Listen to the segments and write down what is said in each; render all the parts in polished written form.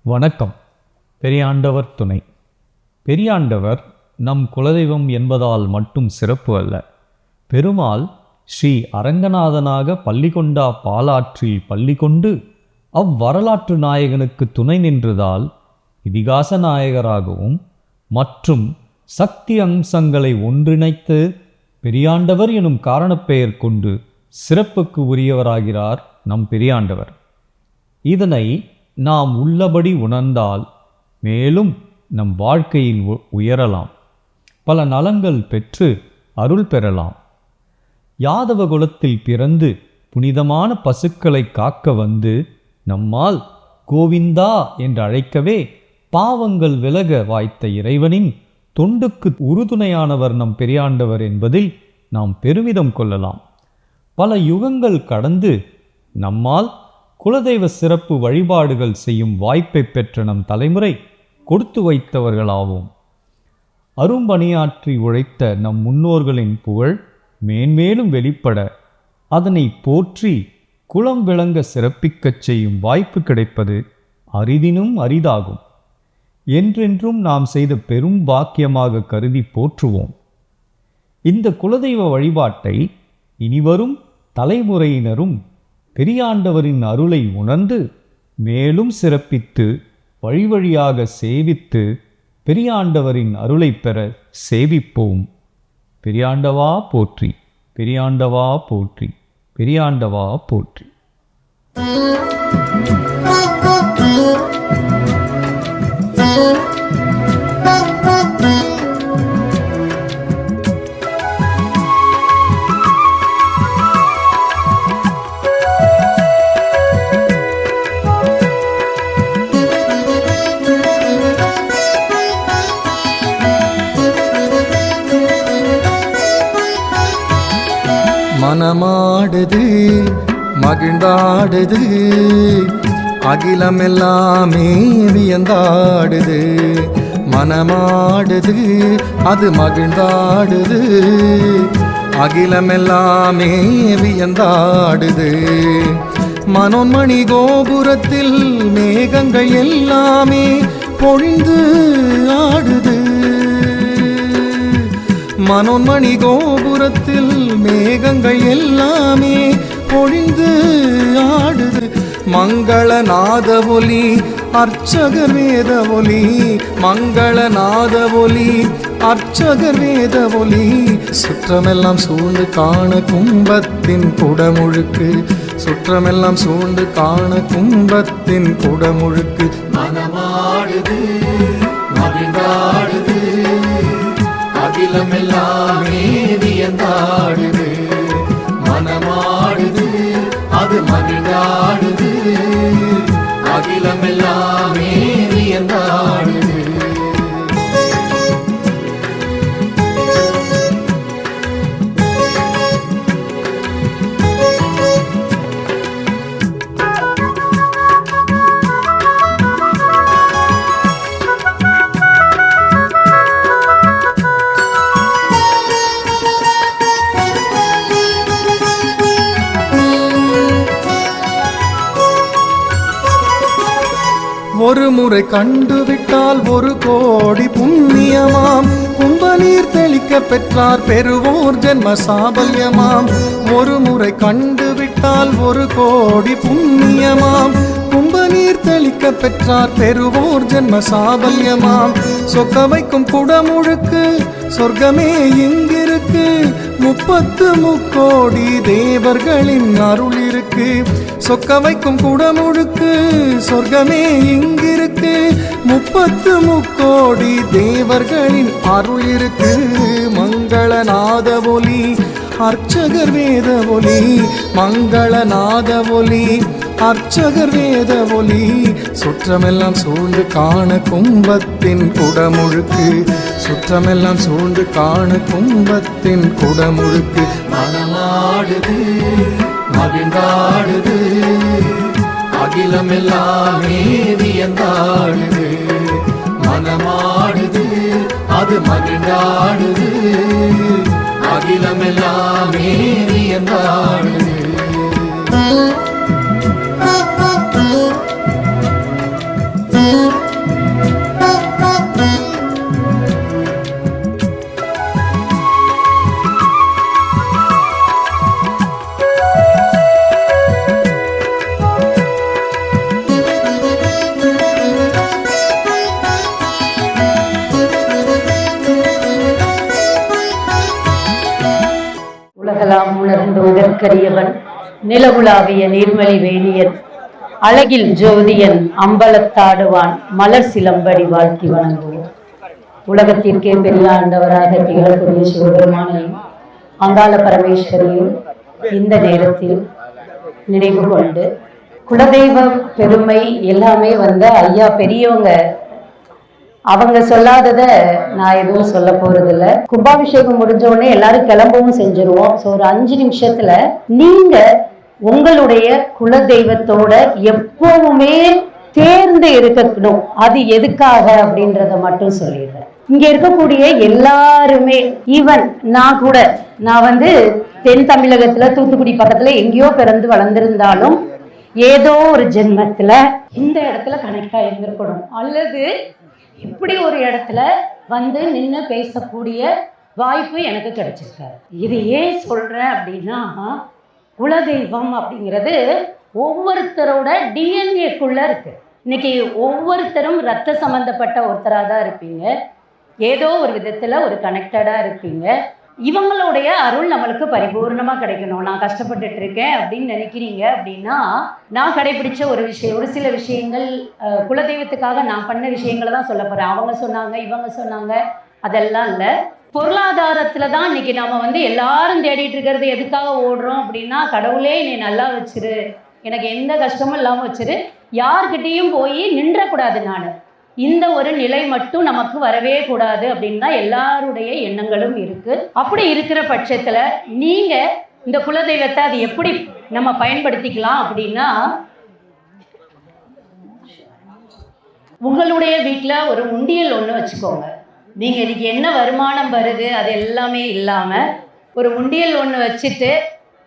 வணக்கம். பெரியாண்டவர் துணை. பெரியாண்டவர் நம் குலதெய்வம் என்பதால் மட்டும் சிறப்பு அல்ல. பெருமாள் ஸ்ரீ அரங்கநாதனாக பள்ளிகொண்டா பாலாற்றில் பள்ளி கொண்டு அவ்வரலாற்று நாயகனுக்கு துணை நின்றதால் இதிகாச நாயகராகவும் மற்றும் சக்தி அம்சங்களை ஒன்றிணைத்து பெரியாண்டவர் எனும் காரணப்பெயர் கொண்டு சிறப்புக்கு உரியவராகிறார் நம் பெரியாண்டவர். இதனை நாம் உள்ளபடி உணர்ந்தால் மேலும் நம் வாழ்க்கையில் உயரலாம், பல நலங்கள் பெற்று அருள் பெறலாம். யாதவ குலத்தில் பிறந்து புனிதமான பசுக்களை காக்க வந்து நம்மால் கோவிந்தா என்று அழைக்கவே பாவங்கள் விலக வாய்த்த இறைவனின் தொண்டுக்கு உறுதுணையானவர் நம் பெரியாண்டவர் என்பதில் நாம் பெருமிதம் கொள்ளலாம். பல யுகங்கள் கடந்து நம்மால் குலதெய்வ சிறப்பு வழிபாடுகள் செய்யும் வாய்ப்பை பெற்ற நம் தலைமுறை கொடுத்து வைத்தவர்களாவோம். அரும்பணியாற்றி உழைத்த நம் முன்னோர்களின் புகழ் மேன்மேலும் வெளிப்பட அதனை போற்றி குலம் விளங்க சிறப்பிக்கச் செய்யும் வாய்ப்பு கிடைப்பது அரிதினும் அரிதாகும். என்றென்றும் நாம் செய்த பெரும் பாக்கியமாக கருதி போற்றுவோம். இந்த குலதெய்வ வழிபாட்டை இனிவரும் தலைமுறையினரும் பெரியாண்டவரின் அருளை உணர்ந்து மேலும் சிறப்பித்து வழி வழியாக சேவித்து பெரியாண்டவரின் அருளை பெற சேவிப்போம். பெரியாண்டவா போற்றி, பெரியாண்டவா போற்றி, பெரியாண்டவா போற்றி. மனமாடுது மகிழ்ந்தாடுது அகிலமெல்லாமே வியந்தாடுது. மனமாடுது அது மகிழ்ந்தாடுது அகிலமெல்லாமே வியந்தாடுது. மனோன்மணி கோபுரத்தில் மேகங்கள் எல்லாமே பொழிந்து ஆடுது. மனோன்மணி கோபுரத்தில் மேகங்கள் எல்லாமே பொழிந்து ஆடுது. மங்களநாத ஒலி அர்ச்சகர் வேத ஒலி, மங்களநாத ஒலி அர்ச்சகர் வேத ஒலி. சுற்றமெல்லாம் சூழ்ந்து காண கும்பத்தின் குடமுழுக்கு, சுற்றமெல்லாம் சூழ்ந்து காண கும்பத்தின் குடமுழுக்கு. மனமாடுது மகிழ்ந்தாடுது அகிலமெல்லாமே வியந்தாடுது. மனமாடுது அது மகிழ்ந்தாடுது அகிலமெல்லாமே வியந்தாடுது. ஒரு முறை கண்டுவிட்டால் ஒரு கோடி புண்ணியமாம். கும்பநீர் தெளிக்க பெற்றார் பெறுவோர் ஜென்ம சாபல்யமாம். ஒரு முறை கண்டுவிட்டால் ஒரு கோடி புண்ணியமாம். கும்பநீர் தெளிக்க பெற்றார் பெறுவோர் ஜென்ம சாபல்யமாம். சொக்க வைக்கும் குடமுழுக்கு சொர்க்கமே இங்கிருக்கு. 33 தேவர்களின் அருள் இருக்கு. சொக்க வைக்கும் குடமுழுக்கு சொர்க்கமே இங்கிருக்கு. 33 தேவர்களின் அருள் இருக்கு. மங்களநாத ஒலி அர்ச்சகர் வேத ஒலி, மங்களநாத ஒலி அர்ச்சகர் வேத ஒலி. சுற்றமெல்லாம் சூழ்ந்து காண கும்பத்தின் குடமுழுக்கு, சுற்றமெல்லாம் சூழ்ந்து காண கும்பத்தின் குடமுழுக்கு. மனமாடுது மகிழ்ந்தாடுது அகிலமெல்லாமே வியந்தாடுது. மனமாடுது அது மகிழ்ந்தாடுது அகிலமெல்லாமே வியந்தாடுது. உலகெல்லாம் உணர்ந்து உடற்கரியவன் நிலவுலாவிய நீர்மலி வேணியன் அழகில் ஜோதியன் அம்பலத்தாடுவான் மலர் சிலம்படி வாழ்த்தி வணங்குவோம். உலகத்திற்கே பெரிய ஆண்டவராக திகழக்கூடிய சிவபெருமானையும் அங்காள பரமேஸ்வரியும் இந்த நேரத்தில் நினைவு கொண்டு குலதெய்வ பெருமை எல்லாமே ஐயா பெரியவங்க அவங்க சொல்லாததை நான் எதுவும் சொல்ல போறதில்ல. கும்பாபிஷேகம் முடிஞ்ச உடனே எல்லாரும் கிளம்பவும் செஞ்சிருவோம். ஸோ ஒரு 5 நிமிஷத்துல நீங்க உங்களுடைய குலதெய்வத்தோட எப்பவுமே தேர்ந்து இருக்கணும். அது எதுக்காக அப்படின்றத மட்டும் சொல்லிடுறேன். இங்க இருக்கக்கூடிய எல்லாருமே ஈவன் நான் தென் தமிழகத்துல தூத்துக்குடி பக்கத்துல எங்கேயோ பிறந்து வளர்ந்திருந்தாலும் ஏதோ ஒரு ஜென்மத்துல இந்த இடத்துல கனெக்ட் ஆகியிருந்திருக்கணும், அல்லது இப்படி ஒரு இடத்துல நின்று பேசக்கூடிய வாய்ப்பு எனக்கு கிடைச்சிருக்காரு. இது ஏன் சொல்றேன் அப்படின்னா, குலதெய்வம் அப்படிங்கிறது ஒவ்வொருத்தரோட டிஎன்ஏக்குள்ள இருக்கு. இன்னைக்கு ஒவ்வொருத்தரும் ரத்த சம்பந்தப்பட்ட ஒருத்தராக தான் இருப்பீங்க, ஏதோ ஒரு விதத்துல ஒரு கனெக்டடா இருப்பீங்க. இவங்களுடைய அருள் நம்மளுக்கு பரிபூர்ணமா கிடைக்கணும். நான் கஷ்டப்பட்டுட்டு இருக்கேன் அப்படின்னு நினைக்கிறீங்க அப்படின்னா, நான் கடைபிடிச்ச ஒரு சில விஷயங்கள், குலதெய்வத்துக்காக நான் பண்ண விஷயங்களை தான் சொல்ல போறேன். அவங்க சொன்னாங்க, இவங்க சொன்னாங்க, அதெல்லாம் இல்லை. பொருளாதாரத்துல தான் இன்னைக்கு நாம எல்லாரும் தேடிட்டு இருக்கிறது. எதுக்காக ஓடுறோம் அப்படின்னா, கடவுளே என்னை நல்லா வச்சிரு, எனக்கு எந்த கஷ்டமும் இல்லாமல் வச்சிரு, யார்கிட்டையும் போய் நின்றக்கூடாது, நான் இந்த ஒரு நிலை மட்டும் நமக்கு வரவே கூடாது அப்படின்னு தான் எல்லாருடைய எண்ணங்களும் இருக்கு. அப்படி இருக்கிற பட்சத்துல நீங்க இந்த குலதெய்வத்தை அது எப்படி நம்ம பயன்படுத்திக்கலாம் அப்படின்னா, உங்களுடைய வீட்டுல ஒரு உண்டியல் ஒண்ணு வச்சுக்கோங்க. நீங்க இன்னைக்கு என்ன வருமானம் வருது அது எல்லாமே இல்லாம ஒரு உண்டியல் ஒண்ணு வச்சுட்டு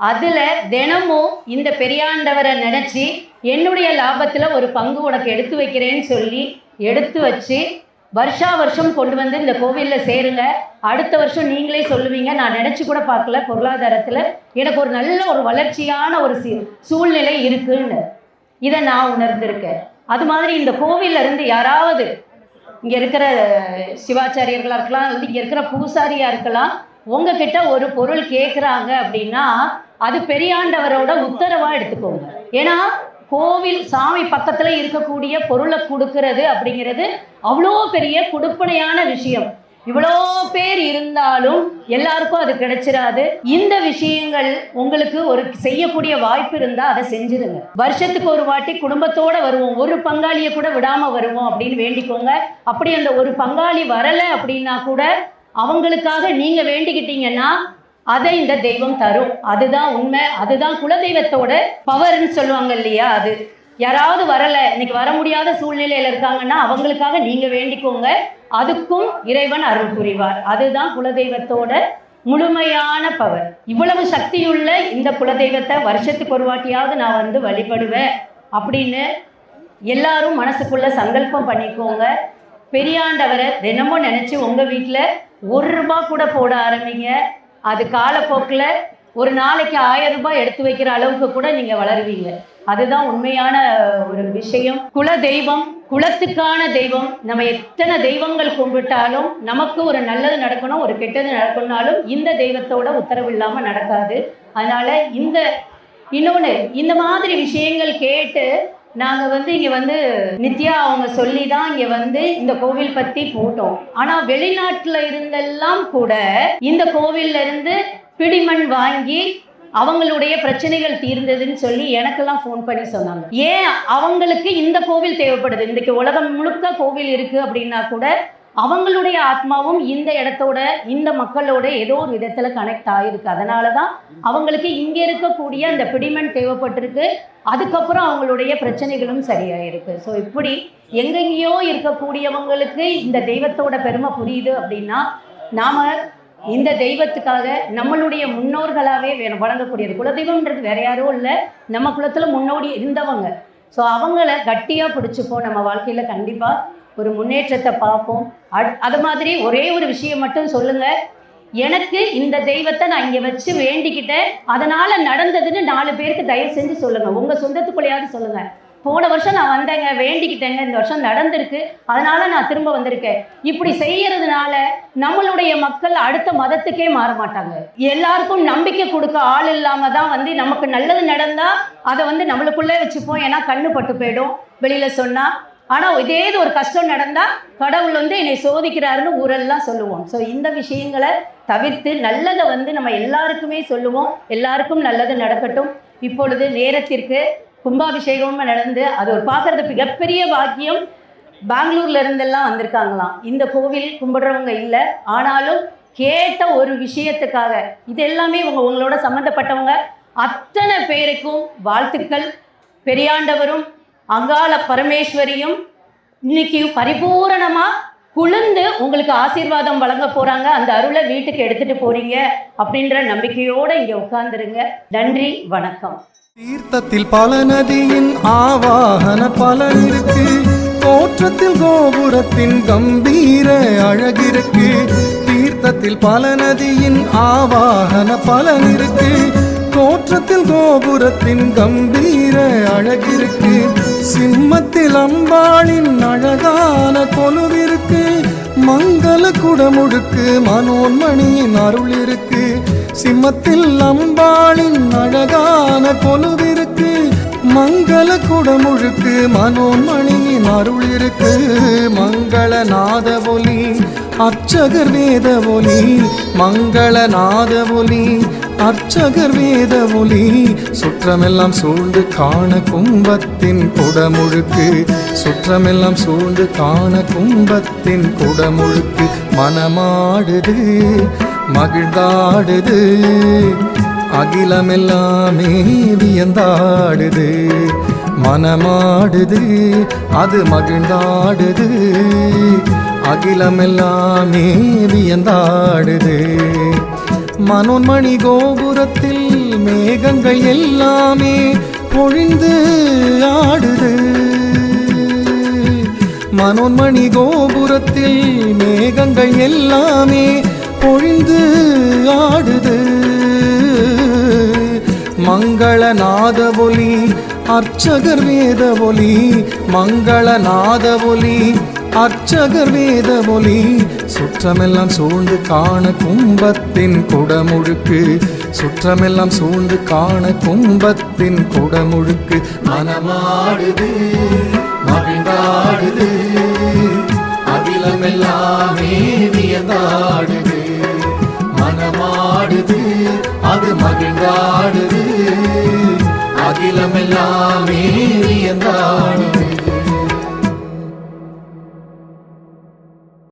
அதுல தினமும் இந்த பெரியாண்டவரை நினைச்சு என்னுடைய லாபத்துல ஒரு பங்கு உனக்கு எடுத்து வைக்கிறேன்னு சொல்லி எடுத்து வச்சு வருஷம் கொண்டு இந்த கோவிலில் சேருங்க. அடுத்த வருஷம் நீங்களே சொல்லுவீங்க, நான் நினச்சி கூட பார்க்கல பொருளாதாரத்தில் எனக்கு ஒரு நல்ல ஒரு வளர்ச்சியான ஒரு சூழ்நிலை இருக்குன்னு. இதை நான் உணர்ந்திருக்கேன். அது மாதிரி இந்த கோவிலில் இருந்து யாராவது இங்கே இருக்கிற சிவாச்சாரியர்களாக இருக்கலாம், அல்லது இங்கே இருக்கிற பூசாரியாக இருக்கலாம், உங்ககிட்ட ஒரு பொருள் கேட்குறாங்க அப்படின்னா அது பெரியாண்டவரோட உத்தரவாக எடுத்துக்கோங்க. ஏன்னா கோவில் சாமி பக்கத்தில் இருக்கக்கூடிய பொருளை கொடுக்கறது அப்படிங்கிறது அவ்வளோ பெரிய கொடுப்பனையான விஷயம். இவ்வளோ பேர் இருந்தாலும் எல்லாருக்கும் அது கிடைச்சிடாது. இந்த விஷயங்கள் உங்களுக்கு ஒரு செய்யக்கூடிய வாய்ப்பு இருந்தால் அதை செஞ்சிருங்க. வருஷத்துக்கு ஒரு வாட்டி குடும்பத்தோடு வருவோம், ஒரு பங்காளியை கூட விடாமல் வருவோம் அப்படின்னு வேண்டிக்கோங்க. அப்படி அந்த ஒரு பங்காளி வரலை அப்படின்னா கூட அவங்களுக்காக நீங்கள் வேண்டிக்கிட்டீங்கன்னா அதை இந்த தெய்வம் தரும். அதுதான் உண்மை, அதுதான் குலதெய்வத்தோட பவர்ன்னு சொல்லுவாங்க இல்லையா. அது யாராவது வரலை, இன்னைக்கு வர முடியாத சூழ்நிலையில் இருக்காங்கன்னா அவங்களுக்காக நீங்கள் வேண்டிக்கோங்க, அதுக்கும் இறைவன் அருள் புரிவார். அதுதான் குலதெய்வத்தோட முழுமையான பவர். இவ்வளவு சக்தியுள்ள இந்த குலதெய்வத்தை வருஷத்துக்கு ஒரு வாட்டியாவது நான் வழிபடுவேன் அப்படின்னு எல்லாரும் மனசுக்குள்ள சங்கல்பம் பண்ணிக்கோங்க. பெரியாண்டவரை தினமும் நினச்சி உங்கள் வீட்டில் ₹1 கூட போட ஆரம்பிங்க. அது காலப்போக்கில் ஒரு நாளைக்கு 1000 ரூபாய் எடுத்து வைக்கிற அளவுக்கு கூட நீங்கள் வளருவீங்க. அதுதான் உண்மையான ஒரு விஷயம். குல தெய்வம், குலத்துக்கான தெய்வம். நம்ம எத்தனை தெய்வங்கள் கும்பிட்டாலும் நமக்கு ஒரு நல்லது நடக்கணும், ஒரு கெட்டது நடக்கணும்னாலும் இந்த தெய்வத்தோட உத்தரவு இல்லாமல் நடக்காது. அதனால இன்னொன்று இந்த மாதிரி விஷயங்கள் கேட்டு நாங்கள் இங்கே நித்யா அவங்க சொல்லி தான் இங்கே இந்த கோவில் பற்றி போட்டோம். ஆனால் வெளிநாட்டில் இருந்தெல்லாம் கூட இந்த கோவில்ல இருந்து பிடிமண் வாங்கி அவங்களுடைய பிரச்சனைகள் தீர்ந்ததுன்னு சொல்லி எனக்கெல்லாம் ஃபோன் பண்ணி சொன்னாங்க. ஏன் அவங்களுக்கு இந்த கோவில் தேவைப்படுது, இன்றைக்கு உலகம் முழுக்க கோவில் இருக்குது அப்படின்னா கூட அவங்களுடைய ஆத்மாவும் இந்த இடத்தோட இந்த மக்களோட ஏதோ ஒரு விதத்தில் கனெக்ட் ஆகிருக்கு. அதனால தான் அவங்களுக்கு இங்கே இருக்கக்கூடிய அந்த பிடிமண் தேவைப்பட்டிருக்கு. அதுக்கப்புறம் அவங்களுடைய பிரச்சனைகளும் சரியாயிருக்கு. ஸோ இப்படி எங்கெங்கேயோ இருக்கக்கூடியவங்களுக்கு இந்த தெய்வத்தோட பெருமை புரியுது அப்படின்னா நாம் இந்த தெய்வத்துக்காக நம்மளுடைய முன்னோர்களாகவே வழங்கக்கூடியது. குலதெய்வம்ன்றது வேற யாரும் இல்லை, நம்ம குலத்தில் முன்னோடி இருந்தவங்க. ஸோ அவங்கள கட்டியாக பிடிச்சிப்போம். நம்ம வாழ்க்கையில் கண்டிப்பாக ஒரு முன்னேற்றத்தை பார்ப்போம். அது மாதிரி ஒரே ஒரு விஷயம் மட்டும் சொல்லுங்கள், எனக்கு இந்த தெய்வத்தை நான் இங்கே வச்சு வேண்டிக்கிட்டேன், அதனால் நடந்ததுன்னு 4 பேருக்கு தயவு செஞ்சு சொல்லுங்கள். உங்கள் சொந்தத்துக்குள்ளேயாவது சொல்லுங்கள். போன வருஷம் நான் வந்தேங்க, வேண்டிக்கிட்டேங்க, இந்த வருஷம் நடந்திருக்கு, அதனால நான் திரும்ப வந்திருக்கேன். இப்படி செய்யறதுனால நம்மளுடைய மக்கள் அடுத்த மதத்துக்கே மாற மாட்டாங்க. எல்லாருக்கும் நம்பிக்கை கொடுக்க ஆள் இல்லாம தான் நமக்கு நல்லது நடந்தா அதை நம்மளுக்குள்ளே வச்சுப்போம். ஏன்னா கண்ணு பட்டு போயிடும் வெளியில சொன்னா. ஆனால் இதே ஒரு கஷ்டம் நடந்தால் கடவுள் என்னை சோதிக்கிறாருன்னு ஊரெல்லாம் சொல்லுவோம். ஸோ இந்த விஷயங்களை தவிர்த்து நல்லதை நம்ம எல்லாருக்குமே சொல்லுவோம். எல்லாருக்கும் நல்லது நடக்கட்டும். இப்பொழுது நேரத்திற்கு கும்பாபிஷேகமும் நடந்து அது ஒரு பார்க்குறது மிகப்பெரிய பாக்கியம். பெங்களூர்ல இருந்தெல்லாம் வந்திருக்காங்களாம். இந்த கோவில் கும்பிடுறவங்க இல்லை, ஆனாலும் கேட்ட ஒரு விஷயத்துக்காக இது எல்லாமே உங்களோட சம்மந்தப்பட்டவங்க அத்தனை பேருக்கும் வாழ்த்துக்கள். பெரியாண்டவரும் அங்காள பரமேஸ்வரியும் இன்னைக்கு பரிபூரணமாக குளிர்ந்து உங்களுக்கு ஆசீர்வாதம் வழங்க போகிறாங்க. அந்த அருளை வீட்டுக்கு எடுத்துகிட்டு போகிறீங்க அப்படின்ற நம்பிக்கையோடு இங்கே உட்கார்ந்துருங்க. நன்றி, வணக்கம். தீர்த்தத்தில் பல நதியின் ஆவாகன பலன் இருக்கு, தோற்றத்தில் கோபுரத்தின் கம்பீர அழகிருக்கு. தீர்த்தத்தில் பல நதியின் ஆவாகன பலன் இருக்கு, தோற்றத்தில் கோபுரத்தின் கம்பீர அழகிருக்கு. சிம்மத்தில் அம்பாளின் அழகான கொலுவிருக்கு, மங்கள குடமுழுக்கு மனோன்மணியின் அருள் இருக்கு. சிம்மத்தில் அம்பாளின் அழகான கொலுவிருக்கு, மங்கள குடமுழுக்கு மனோன்மணியின் அருள் இருக்கு. மங்கள நாத ஒலி அர்ச்சகர் வேத ஒலி, மங்கள நாத ஒலி அர்ச்சகர் வேத ஒலி. சுற்றமெல்லாம் சூழ்ந்து காண கும்பத்தின் குடமுழுக்கு, சுற்றமெல்லாம் சூழ்ந்து காண கும்பத்தின் குடமுழுக்கு. மனமாடுது மகிழ்ந்தாடுது, அகிலமெல்லாமே வியந்தாடுது. மனமாடுது அது மகிழ்ந்தாடுது, அகிலமெல்லாமே வியந்தாடுது. மனோன்மணி கோபுரத்தில் மேகங்கள் எல்லாமே பொழிந்து ஆடுது. மனோன்மணி கோபுரத்தில் மேகங்கள் எல்லாமே பொழிந்து ஆடுது. மங்கள நாத ஒலி அர்ச்சகர் வேத ஒலி, மங்கள நாத ஒலி அர்ச்சகர் வேத ஒலி. சுற்றமெல்லாம் சூழ்ந்து காண கும்பத்தின் குடமுழுக்கு, சுற்றமெல்லாம் சூழ்ந்து காண கும்பத்தின் குடமுழுக்கு. மனமாடுது மகிழ்ந்தாடுது, அகிலமெல்லாமே வியந்தாடுது. மனமாடுது அது மகிழ்ந்தாடுது, அகிலமெல்லாமே வியந்தாடுது.